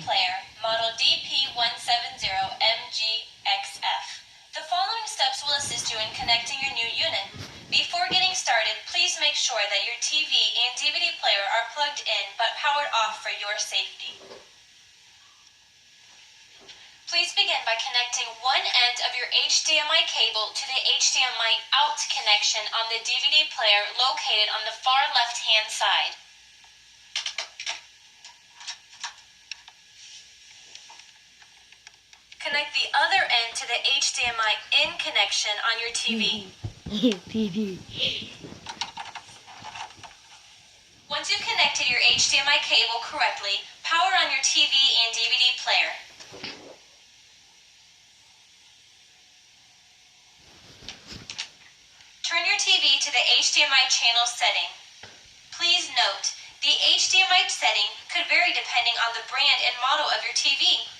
player, model DP170MGXF. The following steps will assist you in connecting your new unit. Before getting started, please make sure that your TV and DVD player are plugged in but powered off for your safety. Please begin by connecting one end of your HDMI cable to the HDMI out connection on the DVD player located on the far left-hand side. Connect the other end to the HDMI in connection on your TV. Once you've connected your HDMI cable correctly, power on your TV and DVD player. Turn your TV to the HDMI channel setting. Please note, the HDMI setting could vary depending on the brand and model of your TV.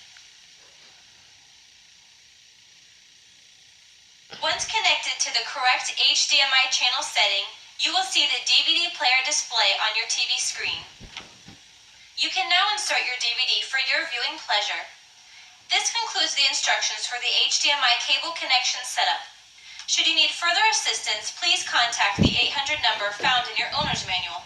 Once connected to the correct HDMI channel setting, you will see the DVD player display on your TV screen. You can now insert your DVD for your viewing pleasure. This concludes the instructions for the HDMI cable connection setup. Should you need further assistance, please contact the 800 number found in your owner's manual.